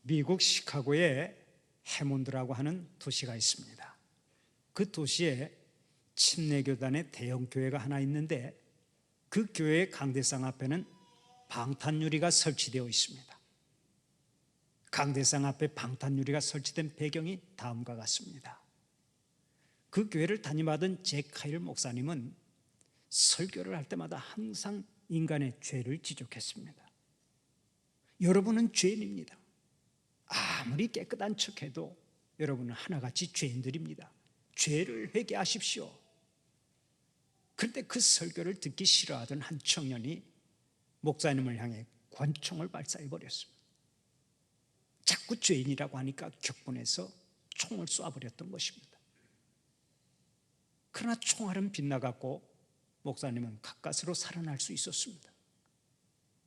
미국 시카고에 해몬드라고 하는 도시가 있습니다. 그 도시에 침례교단의 대형 교회가 하나 있는데 그 교회의 강대상 앞에는 방탄유리가 설치되어 있습니다. 강대상 앞에 방탄유리가 설치된 배경이 다음과 같습니다. 그 교회를 담임하던 잭 카일 목사님은 설교를 할 때마다 항상 인간의 죄를 지적했습니다. 여러분은 죄인입니다. 아무리 깨끗한 척해도 여러분은 하나같이 죄인들입니다. 죄를 회개하십시오. 그런데 그 설교를 듣기 싫어하던 한 청년이 목사님을 향해 권총을 발사해버렸습니다. 자꾸 죄인이라고 하니까 격분해서 총을 쏴버렸던 것입니다. 그러나 총알은 빗나갔고 목사님은 가까스로 살아날 수 있었습니다.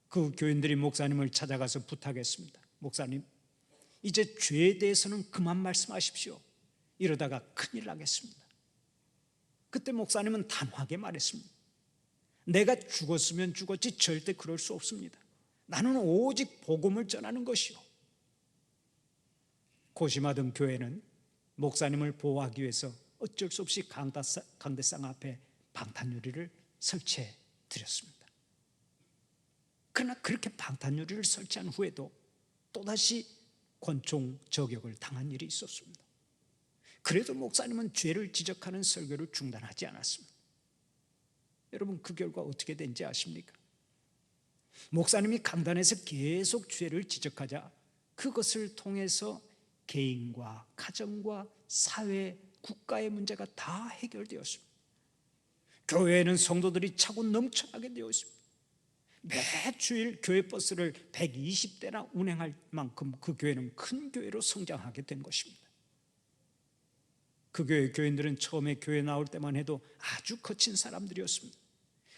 그 교인들이 목사님을 찾아가서 부탁했습니다. 목사님, 이제 죄에 대해서는 그만 말씀하십시오. 이러다가 큰일 나겠습니다. 그때 목사님은 단호하게 말했습니다. 내가 죽었으면 죽었지 절대 그럴 수 없습니다. 나는 오직 복음을 전하는 것이요. 고심하던 교회는 목사님을 보호하기 위해서 어쩔 수 없이 강대상 앞에 방탄유리를 설치해 드렸습니다. 그러나 그렇게 방탄유리를 설치한 후에도 또다시 권총 저격을 당한 일이 있었습니다. 그래도 목사님은 죄를 지적하는 설교를 중단하지 않았습니다. 여러분, 그 결과 어떻게 된지 아십니까? 목사님이 강단에서 계속 죄를 지적하자 그것을 통해서 개인과 가정과 사회, 국가의 문제가 다 해결되었습니다. 교회에는 성도들이 차고 넘쳐나게 되어 있습니다. 매주일 교회 버스를 120대나 운행할 만큼 그 교회는 큰 교회로 성장하게 된 것입니다. 그 교회 교인들은 처음에 교회 나올 때만 해도 아주 거친 사람들이었습니다.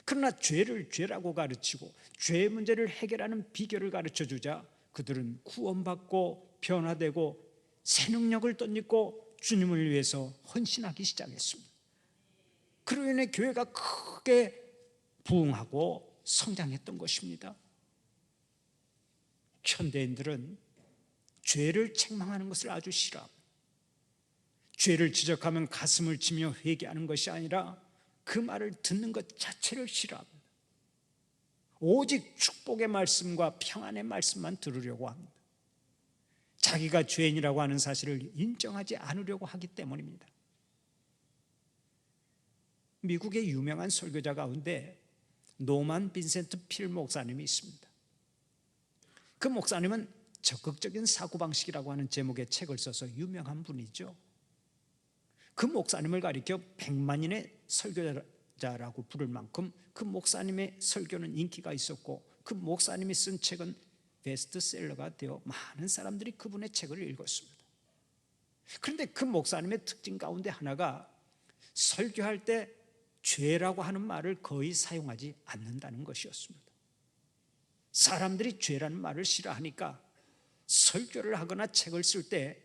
그러나 죄를 죄라고 가르치고 죄의 문제를 해결하는 비결을 가르쳐주자 그들은 구원받고 변화되고 새 능력을 덧입고 주님을 위해서 헌신하기 시작했습니다. 그로 인해 교회가 크게 부흥하고 성장했던 것입니다. 현대인들은 죄를 책망하는 것을 아주 싫어합니다. 죄를 지적하면 가슴을 치며 회개하는 것이 아니라 그 말을 듣는 것 자체를 싫어합니다. 오직 축복의 말씀과 평안의 말씀만 들으려고 합니다. 자기가 죄인이라고 하는 사실을 인정하지 않으려고 하기 때문입니다. 미국의 유명한 설교자 가운데 노만 빈센트 필 목사님이 있습니다. 그 목사님은 적극적인 사고방식이라고 하는 제목의 책을 써서 유명한 분이죠. 그 목사님을 가리켜 100만인의 설교자라고 부를 만큼 그 목사님의 설교는 인기가 있었고 그 목사님이 쓴 책은 베스트셀러가 되어 많은 사람들이 그분의 책을 읽었습니다. 그런데 그 목사님의 특징 가운데 하나가 설교할 때 죄라고 하는 말을 거의 사용하지 않는다는 것이었습니다. 사람들이 죄라는 말을 싫어하니까 설교를 하거나 책을 쓸 때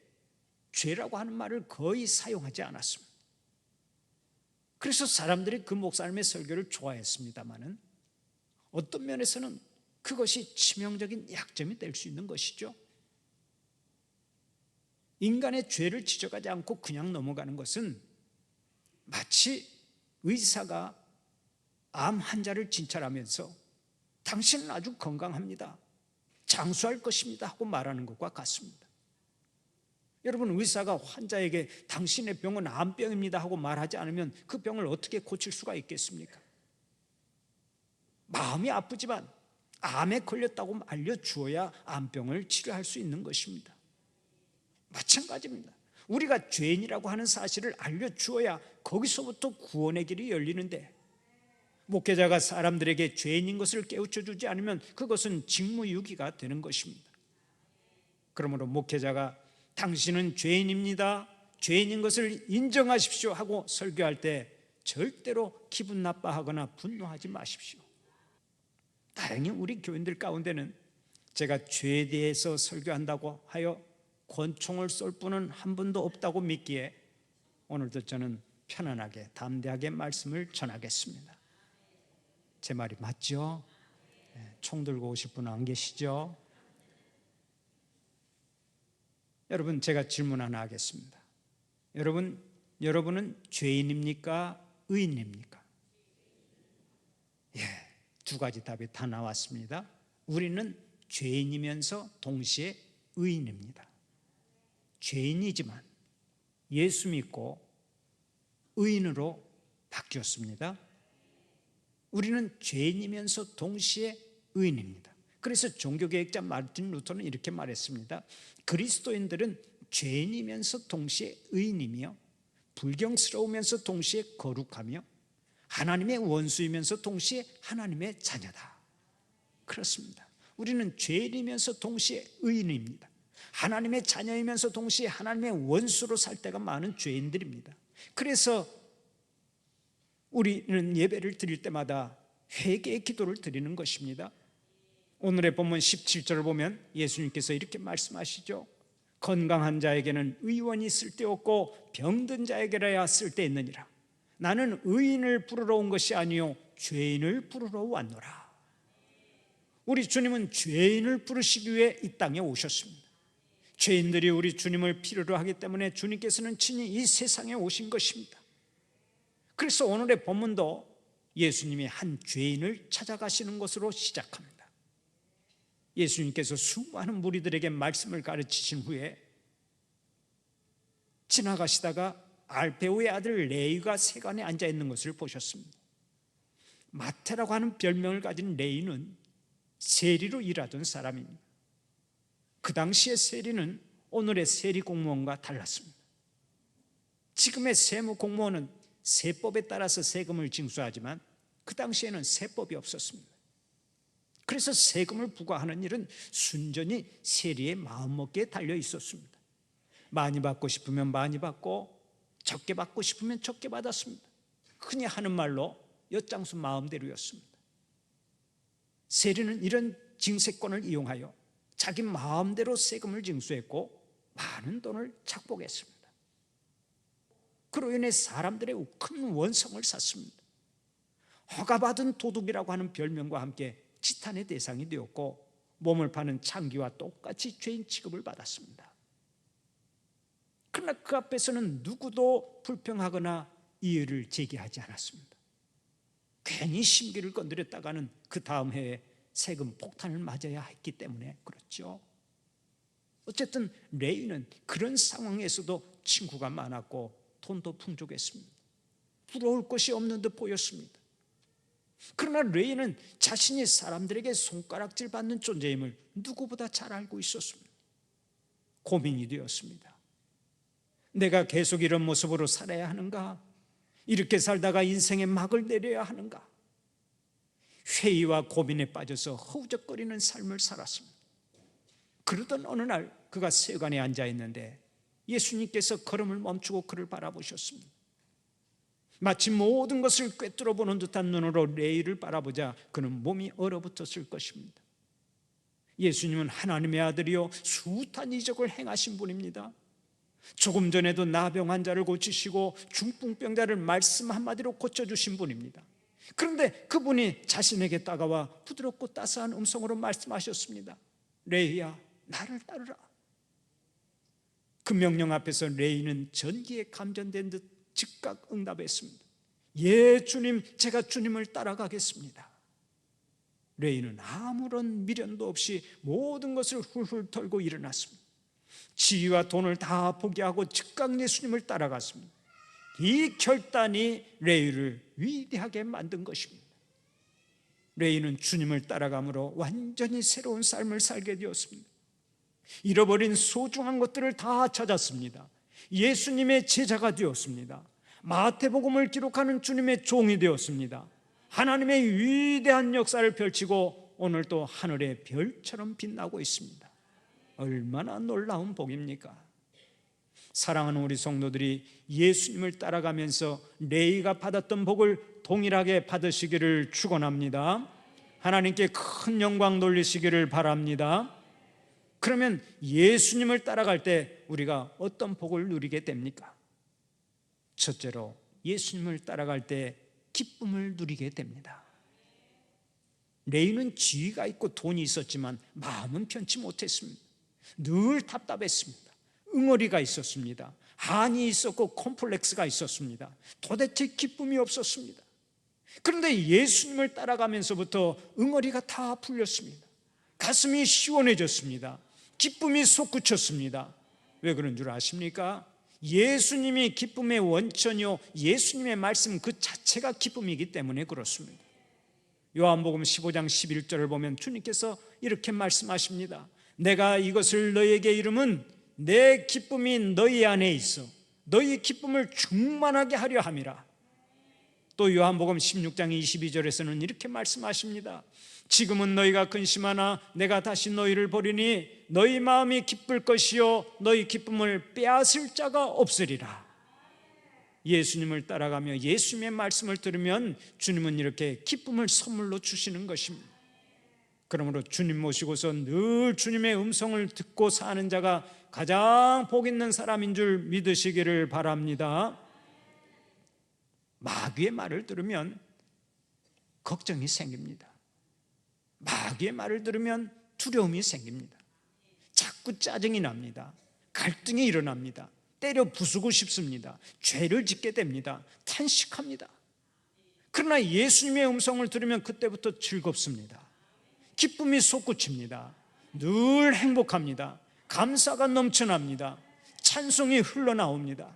죄라고 하는 말을 거의 사용하지 않았습니다. 그래서 사람들이 그 목사님의 설교를 좋아했습니다마는 어떤 면에서는 그것이 치명적인 약점이 될 수 있는 것이죠. 인간의 죄를 지적하지 않고 그냥 넘어가는 것은 마치 의사가 암 환자를 진찰하면서 당신은 아주 건강합니다, 장수할 것입니다 하고 말하는 것과 같습니다. 여러분, 의사가 환자에게 당신의 병은 암병입니다 하고 말하지 않으면 그 병을 어떻게 고칠 수가 있겠습니까? 마음이 아프지만 암에 걸렸다고 알려주어야 암병을 치료할 수 있는 것입니다. 마찬가지입니다. 우리가 죄인이라고 하는 사실을 알려주어야 거기서부터 구원의 길이 열리는데 목회자가 사람들에게 죄인인 것을 깨우쳐주지 않으면 그것은 직무유기가 되는 것입니다. 그러므로 목회자가 당신은 죄인입니다, 죄인인 것을 인정하십시오 하고 설교할 때 절대로 기분 나빠하거나 분노하지 마십시오. 다행히 우리 교인들 가운데는 제가 죄에 대해서 설교한다고 하여 권총을 쏠 분은 한 분도 없다고 믿기에 오늘도 저는 편안하게 담대하게 말씀을 전하겠습니다. 제 말이 맞죠? 총 들고 오실 분은 안 계시죠? 여러분, 제가 질문 하나 하겠습니다. 여러분은 죄인입니까? 의인입니까? 예, 두 가지 답이 다 나왔습니다. 우리는 죄인이면서 동시에 의인입니다. 죄인이지만 예수 믿고 의인으로 바뀌었습니다. 우리는 죄인이면서 동시에 의인입니다. 그래서 종교개혁자 마르틴 루터는 이렇게 말했습니다. 그리스도인들은 죄인이면서 동시에 의인이며 불경스러우면서 동시에 거룩하며 하나님의 원수이면서 동시에 하나님의 자녀다. 그렇습니다. 우리는 죄인이면서 동시에 의인입니다. 하나님의 자녀이면서 동시에 하나님의 원수로 살 때가 많은 죄인들입니다. 그래서 우리는 예배를 드릴 때마다 회개의 기도를 드리는 것입니다. 오늘의 본문 17절을 보면 예수님께서 이렇게 말씀하시죠. 건강한 자에게는 의원이 쓸데없고 병든 자에게라야 쓸데있느니라. 나는 의인을 부르러 온 것이 아니요 죄인을 부르러 왔노라. 우리 주님은 죄인을 부르시기 위해 이 땅에 오셨습니다. 죄인들이 우리 주님을 필요로 하기 때문에 주님께서는 친히 이 세상에 오신 것입니다. 그래서 오늘의 본문도 예수님이 한 죄인을 찾아가시는 것으로 시작합니다. 예수님께서 수많은 무리들에게 말씀을 가르치신 후에 지나가시다가 알페오의 아들 레위가 세간에 앉아 있는 것을 보셨습니다. 마태라고 하는 별명을 가진 레위는 세리로 일하던 사람입니다. 그 당시의 세리는 오늘의 세리 공무원과 달랐습니다. 지금의 세무 공무원은 세법에 따라서 세금을 징수하지만 그 당시에는 세법이 없었습니다. 그래서 세금을 부과하는 일은 순전히 세리의 마음먹기에 달려 있었습니다. 많이 받고 싶으면 많이 받고 적게 받고 싶으면 적게 받았습니다. 흔히 하는 말로 엿장수 마음대로였습니다. 세리는 이런 징세권을 이용하여 자기 마음대로 세금을 징수했고 많은 돈을 착복했습니다. 그로 인해 사람들의 큰 원성을 샀습니다. 허가받은 도둑이라고 하는 별명과 함께 지탄의 대상이 되었고 몸을 파는 창기와 똑같이 죄인 취급을 받았습니다. 그러나 그 앞에서는 누구도 불평하거나 이의를 제기하지 않았습니다. 괜히 심기를 건드렸다가는 그 다음 해에 세금 폭탄을 맞아야 했기 때문에 그렇죠. 어쨌든 레위는 그런 상황에서도 친구가 많았고 돈도 풍족했습니다. 부러울 것이 없는 듯 보였습니다. 그러나 레위는 자신이 사람들에게 손가락질 받는 존재임을 누구보다 잘 알고 있었습니다. 고민이 되었습니다. 내가 계속 이런 모습으로 살아야 하는가? 이렇게 살다가 인생의 막을 내려야 하는가? 회의와 고민에 빠져서 허우적거리는 삶을 살았습니다. 그러던 어느 날 그가 세관에 앉아 있는데 예수님께서 걸음을 멈추고 그를 바라보셨습니다. 마치 모든 것을 꿰뚫어 보는 듯한 눈으로 레위를 바라보자 그는 몸이 얼어붙었을 것입니다. 예수님은 하나님의 아들이요 숱한 이적을 행하신 분입니다. 조금 전에도 나병 환자를 고치시고 중풍병자를 말씀 한마디로 고쳐주신 분입니다. 그런데 그분이 자신에게 다가와 부드럽고 따스한 음성으로 말씀하셨습니다. 레위야, 나를 따르라. 그 명령 앞에서 레위는 전기에 감전된 듯 즉각 응답했습니다. 예, 주님, 제가 주님을 따라가겠습니다. 레위는 아무런 미련도 없이 모든 것을 훌훌 털고 일어났습니다. 지위와 돈을 다 포기하고 즉각 예수님을 따라갔습니다. 이 결단이 레위를 위대하게 만든 것입니다. 레위는 주님을 따라감으로 완전히 새로운 삶을 살게 되었습니다. 잃어버린 소중한 것들을 다 찾았습니다. 예수님의 제자가 되었습니다. 마태복음을 기록하는 주님의 종이 되었습니다. 하나님의 위대한 역사를 펼치고 오늘도 하늘의 별처럼 빛나고 있습니다. 얼마나 놀라운 복입니까? 사랑하는 우리 성도들이 예수님을 따라가면서 레위가 받았던 복을 동일하게 받으시기를 축원합니다. 하나님께 큰 영광 돌리시기를 바랍니다. 그러면 예수님을 따라갈 때 우리가 어떤 복을 누리게 됩니까? 첫째로 예수님을 따라갈 때 기쁨을 누리게 됩니다. 레위는 지위가 있고 돈이 있었지만 마음은 편치 못했습니다. 늘 답답했습니다. 응어리가 있었습니다. 한이 있었고 콤플렉스가 있었습니다. 도대체 기쁨이 없었습니다. 그런데 예수님을 따라가면서부터 응어리가 다 풀렸습니다. 가슴이 시원해졌습니다. 기쁨이 솟구쳤습니다. 왜 그런 줄 아십니까? 예수님이 기쁨의 원천이요, 예수님의 말씀 그 자체가 기쁨이기 때문에 그렇습니다. 요한복음 15장 11절을 보면 주님께서 이렇게 말씀하십니다. 내가 이것을 너희에게 이름은 내 기쁨이 너희 안에 있어 너희 기쁨을 충만하게 하려 함이라. 또 요한복음 16장 22절에서는 이렇게 말씀하십니다. 지금은 너희가 근심하나 내가 다시 너희를 보리니 너희 마음이 기쁠 것이요 너희 기쁨을 빼앗을 자가 없으리라. 예수님을 따라가며 예수님의 말씀을 들으면 주님은 이렇게 기쁨을 선물로 주시는 것입니다. 그러므로 주님 모시고서 늘 주님의 음성을 듣고 사는 자가 가장 복 있는 사람인 줄 믿으시기를 바랍니다. 마귀의 말을 들으면 걱정이 생깁니다. 마귀의 말을 들으면 두려움이 생깁니다. 자꾸 짜증이 납니다. 갈등이 일어납니다. 때려 부수고 싶습니다. 죄를 짓게 됩니다. 탄식합니다. 그러나 예수님의 음성을 들으면 그때부터 즐겁습니다. 기쁨이 솟구칩니다. 늘 행복합니다. 감사가 넘쳐납니다. 찬송이 흘러나옵니다.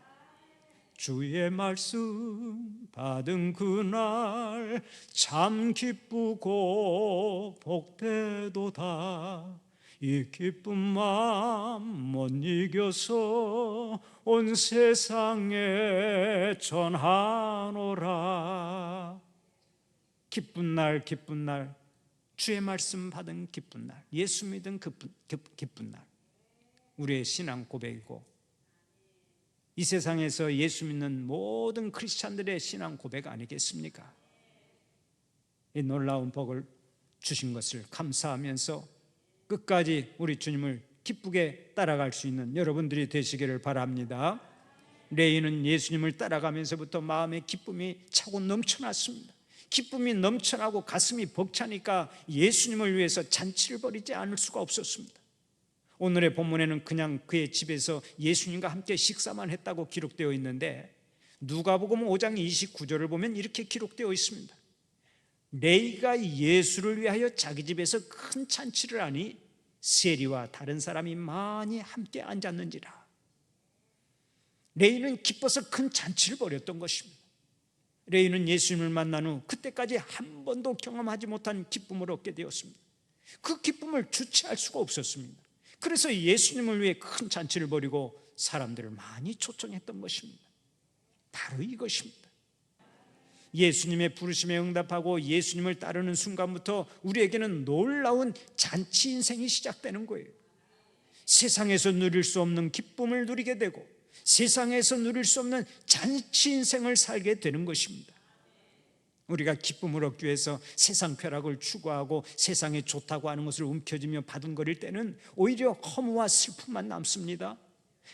주의 말씀 받은 그날 참 기쁘고 복되도다. 이 기쁜 마음 못 이겨서 온 세상에 전하노라. 기쁜 날, 기쁜 날, 주의 말씀 받은 기쁜 날, 예수 믿은 기쁜 날, 우리의 신앙 고백이고 이 세상에서 예수 믿는 모든 크리스찬들의 신앙 고백 아니겠습니까? 이 놀라운 복을 주신 것을 감사하면서 끝까지 우리 주님을 기쁘게 따라갈 수 있는 여러분들이 되시기를 바랍니다. 레이는 예수님을 따라가면서부터 마음의 기쁨이 차고 넘쳐났습니다. 기쁨이 넘쳐나고 가슴이 벅차니까 예수님을 위해서 잔치를 벌이지 않을 수가 없었습니다. 오늘의 본문에는 그냥 그의 집에서 예수님과 함께 식사만 했다고 기록되어 있는데 누가복음 5장 29절을 보면 이렇게 기록되어 있습니다. 레이가 예수를 위하여 자기 집에서 큰 잔치를 하니 세리와 다른 사람이 많이 함께 앉았는지라. 레이는 기뻐서 큰 잔치를 벌였던 것입니다. 레이는 예수님을 만난 후 그때까지 한 번도 경험하지 못한 기쁨을 얻게 되었습니다. 그 기쁨을 주체할 수가 없었습니다. 그래서 예수님을 위해 큰 잔치를 벌이고 사람들을 많이 초청했던 것입니다. 바로 이것입니다. 예수님의 부르심에 응답하고 예수님을 따르는 순간부터 우리에게는 놀라운 잔치 인생이 시작되는 거예요. 세상에서 누릴 수 없는 기쁨을 누리게 되고 세상에서 누릴 수 없는 잔치 인생을 살게 되는 것입니다. 우리가 기쁨을 얻기 위해서 세상 쾌락을 추구하고 세상에 좋다고 하는 것을 움켜쥐며 바둥거릴 때는 오히려 허무와 슬픔만 남습니다.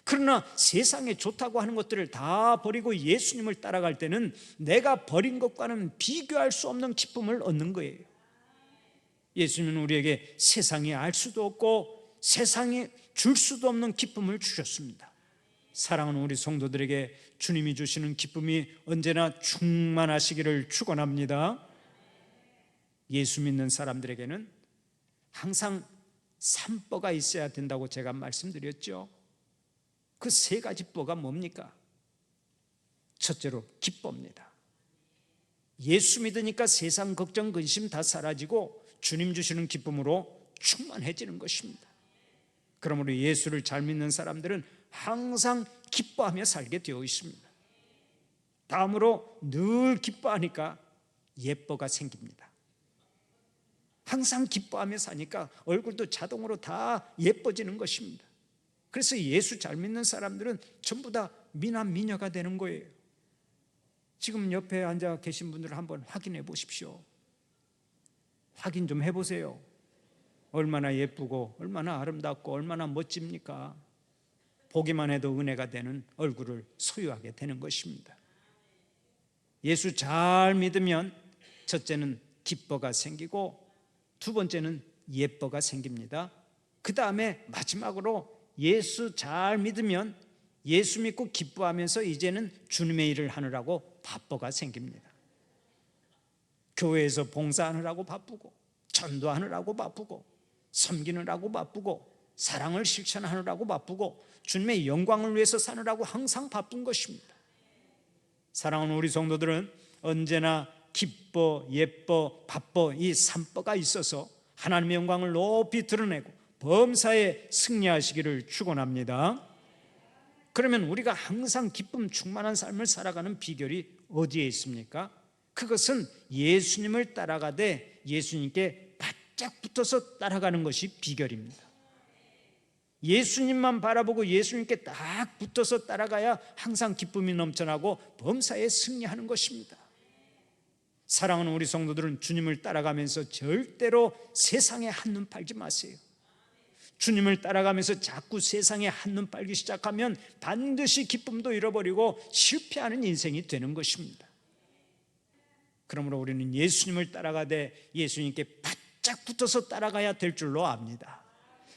그러나 세상에 좋다고 하는 것들을 다 버리고 예수님을 따라갈 때는 내가 버린 것과는 비교할 수 없는 기쁨을 얻는 거예요. 예수님은 우리에게 세상이 알 수도 없고 세상이 줄 수도 없는 기쁨을 주셨습니다. 사랑하는 우리 성도들에게 주님이 주시는 기쁨이 언제나 충만하시기를 축원합니다. 예수 믿는 사람들에게는 항상 삼뽀가 있어야 된다고 제가 말씀드렸죠. 그 세 가지 뽀가 뭡니까? 첫째로 기쁨입니다. 예수 믿으니까 세상 걱정 근심 다 사라지고 주님 주시는 기쁨으로 충만해지는 것입니다. 그러므로 예수를 잘 믿는 사람들은 항상 기뻐하며 살게 되어 있습니다. 다음으로 늘 기뻐하니까 예뻐가 생깁니다. 항상 기뻐하며 사니까 얼굴도 자동으로 다 예뻐지는 것입니다. 그래서 예수 잘 믿는 사람들은 전부 다 미남 미녀가 되는 거예요. 지금 옆에 앉아 계신 분들을 한번 확인해 보십시오. 확인 좀 해보세요. 얼마나 예쁘고 얼마나 아름답고 얼마나 멋집니까? 보기만 해도 은혜가 되는 얼굴을 소유하게 되는 것입니다. 예수 잘 믿으면 첫째는 기뻐가 생기고 두 번째는 예뻐가 생깁니다. 그 다음에 마지막으로 예수 잘 믿으면 예수 믿고 기뻐하면서 이제는 주님의 일을 하느라고 바빠가 생깁니다. 교회에서 봉사하느라고 바쁘고, 전도하느라고 바쁘고, 섬기느라고 바쁘고, 사랑을 실천하느라고 바쁘고, 주님의 영광을 위해서 사느라고 항상 바쁜 것입니다. 사랑하는 우리 성도들은 언제나 기뻐, 예뻐, 바빠 이 삼뻐가 있어서 하나님의 영광을 높이 드러내고 범사에 승리하시기를 축원합니다. 그러면 우리가 항상 기쁨 충만한 삶을 살아가는 비결이 어디에 있습니까? 그것은 예수님을 따라가되 예수님께 바짝 붙어서 따라가는 것이 비결입니다. 예수님만 바라보고 예수님께 딱 붙어서 따라가야 항상 기쁨이 넘쳐나고 범사에 승리하는 것입니다. 사랑하는 우리 성도들은 주님을 따라가면서 절대로 세상에 한눈 팔지 마세요. 주님을 따라가면서 자꾸 세상에 한눈 팔기 시작하면 반드시 기쁨도 잃어버리고 실패하는 인생이 되는 것입니다. 그러므로 우리는 예수님을 따라가되 예수님께 바짝 붙어서 따라가야 될 줄로 압니다.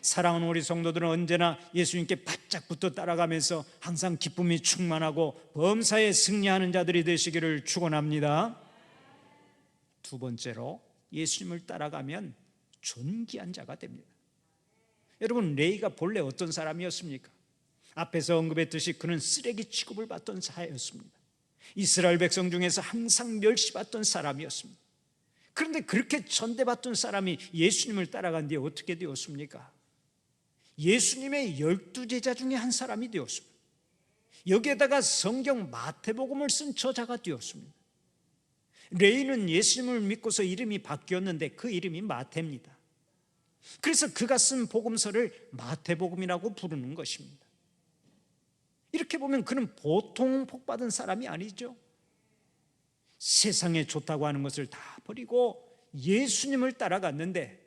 사랑하는 우리 성도들은 언제나 예수님께 바짝 붙어 따라가면서 항상 기쁨이 충만하고 범사에 승리하는 자들이 되시기를 축원합니다. 두 번째로, 예수님을 따라가면 존귀한 자가 됩니다. 여러분, 레위가 본래 어떤 사람이었습니까? 앞에서 언급했듯이 그는 쓰레기 취급을 받던 자였습니다. 이스라엘 백성 중에서 항상 멸시받던 사람이었습니다. 그런데 그렇게 전대받던 사람이 예수님을 따라간 뒤에 어떻게 되었습니까? 예수님의 12제자 중에 한 사람이 되었습니다. 여기에다가 성경 마태복음을 쓴 저자가 되었습니다. 레위는 예수님을 믿고서 이름이 바뀌었는데 그 이름이 마태입니다. 그래서 그가 쓴 복음서를 마태복음이라고 부르는 것입니다. 이렇게 보면 그는 보통 복받은 사람이 아니죠. 세상에 좋다고 하는 것을 다 버리고 예수님을 따라갔는데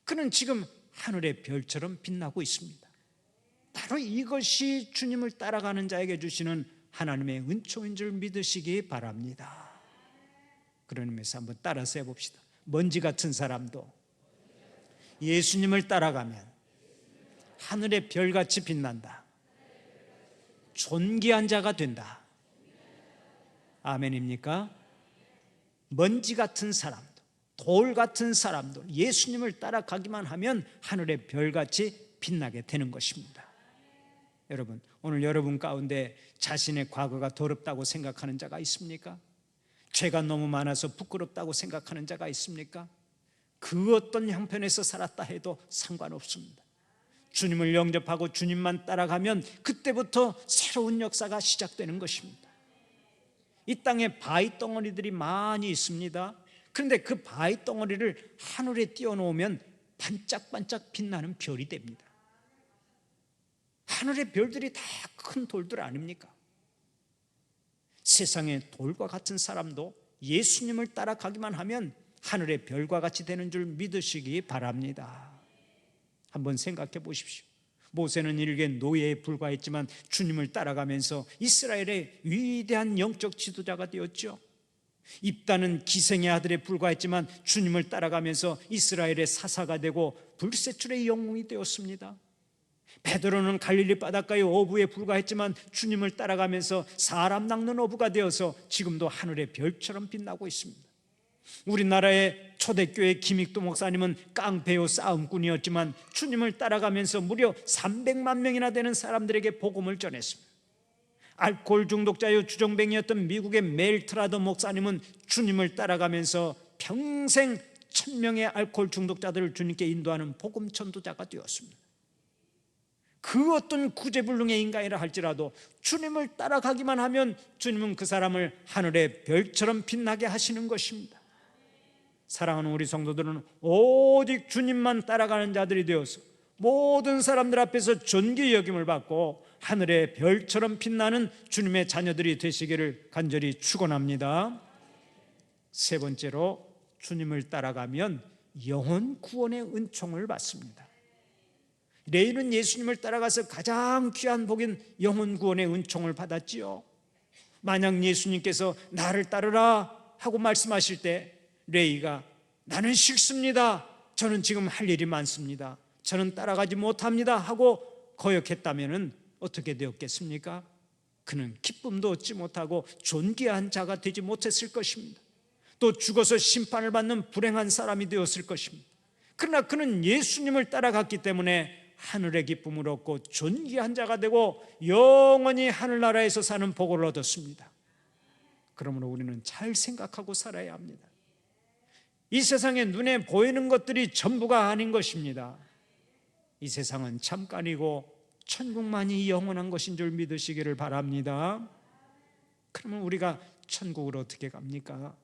그는 지금 하늘의 별처럼 빛나고 있습니다. 바로 이것이 주님을 따라가는 자에게 주시는 하나님의 은총인 줄 믿으시기 바랍니다. 그런 의미에서 한번 따라서 해봅시다. 먼지 같은 사람도 예수님을 따라가면 하늘의 별같이 빛난다. 존귀한 자가 된다. 아멘입니까? 먼지 같은 사람도, 돌 같은 사람도 예수님을 따라가기만 하면 하늘의 별같이 빛나게 되는 것입니다. 여러분, 오늘 여러분 가운데 자신의 과거가 더럽다고 생각하는 자가 있습니까? 죄가 너무 많아서 부끄럽다고 생각하는 자가 있습니까? 그 어떤 형편에서 살았다 해도 상관없습니다. 주님을 영접하고 주님만 따라가면 그때부터 새로운 역사가 시작되는 것입니다. 이 땅에 바위 덩어리들이 많이 있습니다. 그런데 그 바위 덩어리를 하늘에 띄워놓으면 반짝반짝 빛나는 별이 됩니다. 하늘의 별들이 다 큰 돌들 아닙니까? 세상의 돌과 같은 사람도 예수님을 따라가기만 하면 하늘의 별과 같이 되는 줄 믿으시기 바랍니다. 한번 생각해 보십시오. 모세는 일개 노예에 불과했지만 주님을 따라가면서 이스라엘의 위대한 영적 지도자가 되었죠. 입다는 기생의 아들에 불과했지만 주님을 따라가면서 이스라엘의 사사가 되고 불세출의 영웅이 되었습니다. 베드로는 갈릴리 바닷가의 어부에 불과했지만 주님을 따라가면서 사람 낚는 어부가 되어서 지금도 하늘의 별처럼 빛나고 있습니다. 우리나라의 초대교회 김익도 목사님은 깡패요 싸움꾼이었지만 주님을 따라가면서 무려 300만 명이나 되는 사람들에게 복음을 전했습니다. 알코올 중독자요 주정뱅이였던 미국의 멜 트라더 목사님은 주님을 따라가면서 평생 1000명의 알코올 중독자들을 주님께 인도하는 복음 전도자가 되었습니다. 그 어떤 구제불능의 인간이라 할지라도 주님을 따라가기만 하면 주님은 그 사람을 하늘의 별처럼 빛나게 하시는 것입니다. 사랑하는 우리 성도들은 오직 주님만 따라가는 자들이 되어서 모든 사람들 앞에서 존귀 여김을 받고 하늘의 별처럼 빛나는 주님의 자녀들이 되시기를 간절히 축원합니다. 세 번째로, 주님을 따라가면 영혼 구원의 은총을 받습니다. 레위는 예수님을 따라가서 가장 귀한 복인 영혼 구원의 은총을 받았지요. 만약 예수님께서 나를 따르라 하고 말씀하실 때 레위가 나는 싫습니다, 저는 지금 할 일이 많습니다, 저는 따라가지 못합니다 하고 거역했다면 어떻게 되었겠습니까? 그는 기쁨도 얻지 못하고 존귀한 자가 되지 못했을 것입니다. 또 죽어서 심판을 받는 불행한 사람이 되었을 것입니다. 그러나 그는 예수님을 따라갔기 때문에 하늘의 기쁨을 얻고 존귀한 자가 되고 영원히 하늘나라에서 사는 복을 얻었습니다. 그러므로 우리는 잘 생각하고 살아야 합니다. 이 세상에 눈에 보이는 것들이 전부가 아닌 것입니다. 이 세상은 잠깐이고 천국만이 영원한 것인 줄 믿으시기를 바랍니다. 그러면 우리가 천국을 어떻게 갑니까?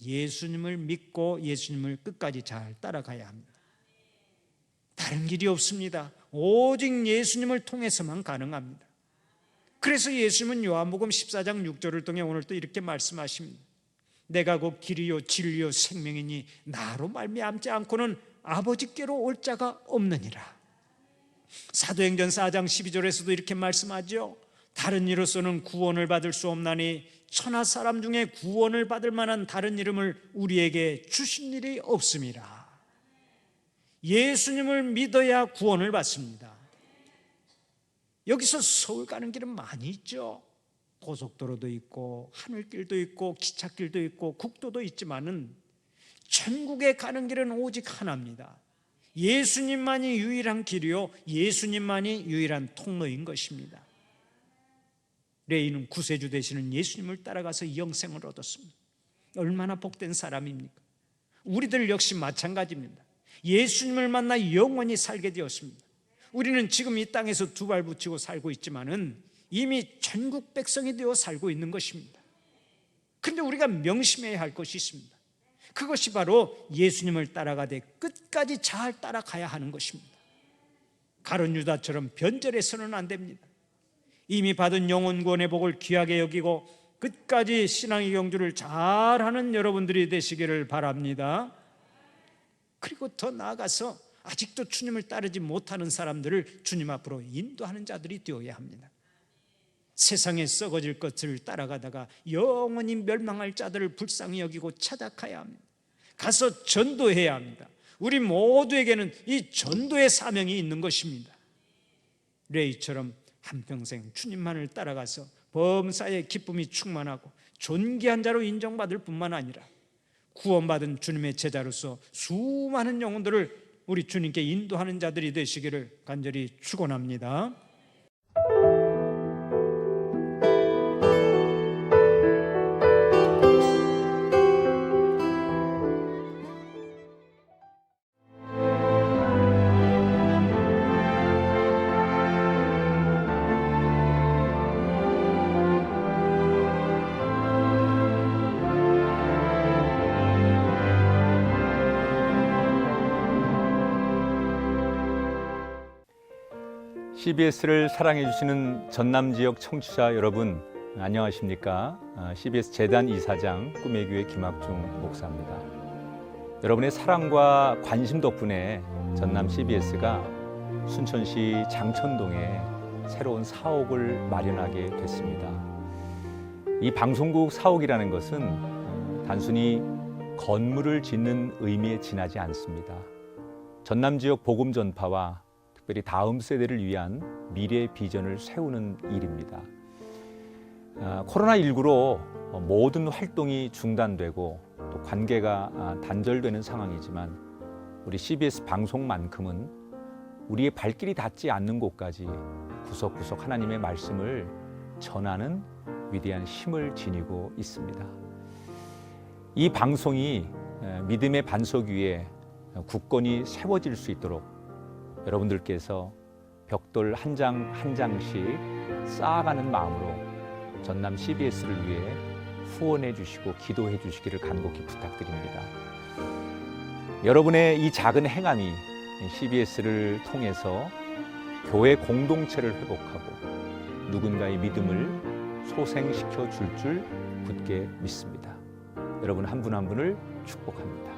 예수님을 믿고 예수님을 끝까지 잘 따라가야 합니다. 다른 길이 없습니다. 오직 예수님을 통해서만 가능합니다. 그래서 예수님은 요한복음 14장 6절을 통해 오늘 또 이렇게 말씀하십니다. 내가 곧 길이요 진리요 생명이니 나로 말미암지 않고는 아버지께로 올 자가 없느니라. 사도행전 4장 12절에서도 이렇게 말씀하죠. 다른 이로서는 구원을 받을 수 없나니 천하 사람 중에 구원을 받을 만한 다른 이름을 우리에게 주신 일이 없음이라. 예수님을 믿어야 구원을 받습니다. 여기서 서울 가는 길은 많이 있죠. 고속도로도 있고 하늘길도 있고 기찻길도 있고 국도도 있지만은 천국에 가는 길은 오직 하나입니다. 예수님만이 유일한 길이요 예수님만이 유일한 통로인 것입니다. 레이는 구세주 되시는 예수님을 따라가서 영생을 얻었습니다. 얼마나 복된 사람입니까? 우리들 역시 마찬가지입니다. 예수님을 만나 영원히 살게 되었습니다. 우리는 지금 이 땅에서 두 발 붙이고 살고 있지만은 이미 천국 백성이 되어 살고 있는 것입니다. 그런데 우리가 명심해야 할 것이 있습니다. 그것이 바로 예수님을 따라가되 끝까지 잘 따라가야 하는 것입니다. 가룟 유다처럼 변절해서는 안 됩니다. 이미 받은 영혼 구원의 복을 귀하게 여기고 끝까지 신앙의 경주를 잘하는 여러분들이 되시기를 바랍니다. 그리고 더 나아가서 아직도 주님을 따르지 못하는 사람들을 주님 앞으로 인도하는 자들이 되어야 합니다. 세상에 썩어질 것을 따라가다가 영원히 멸망할 자들을 불쌍히 여기고 찾아가야 합니다. 가서 전도해야 합니다. 우리 모두에게는 이 전도의 사명이 있는 것입니다. 레이처럼 한평생 주님만을 따라가서 범사의 기쁨이 충만하고 존귀한 자로 인정받을 뿐만 아니라 구원받은 주님의 제자로서 수많은 영혼들을 우리 주님께 인도하는 자들이 되시기를 간절히 축원합니다. CBS를 사랑해 주시는 전남 지역 청취자 여러분, 안녕하십니까? CBS 재단 이사장 꿈의 교회 김학중 목사입니다. 여러분의 사랑과 관심 덕분에 전남 CBS가 순천시 장천동에 새로운 사옥을 마련하게 됐습니다. 이 방송국 사옥이라는 것은 단순히 건물을 짓는 의미에 지나지 않습니다. 전남 지역 복음 전파와 특별히 다음 세대를 위한 미래 비전을 세우는 일입니다. 코로나19로 모든 활동이 중단되고 또 관계가 단절되는 상황이지만 우리 CBS 방송만큼은 우리의 발길이 닿지 않는 곳까지 구석구석 하나님의 말씀을 전하는 위대한 힘을 지니고 있습니다. 이 방송이 믿음의 반석 위에 굳건히 세워질 수 있도록 여러분들께서 벽돌 한 장 한 장씩 쌓아가는 마음으로 전남 CBS를 위해 후원해 주시고 기도해 주시기를 간곡히 부탁드립니다. 여러분의 이 작은 행함이 CBS를 통해서 교회 공동체를 회복하고 누군가의 믿음을 소생시켜 줄 굳게 믿습니다. 여러분 한 분 한 분을 축복합니다.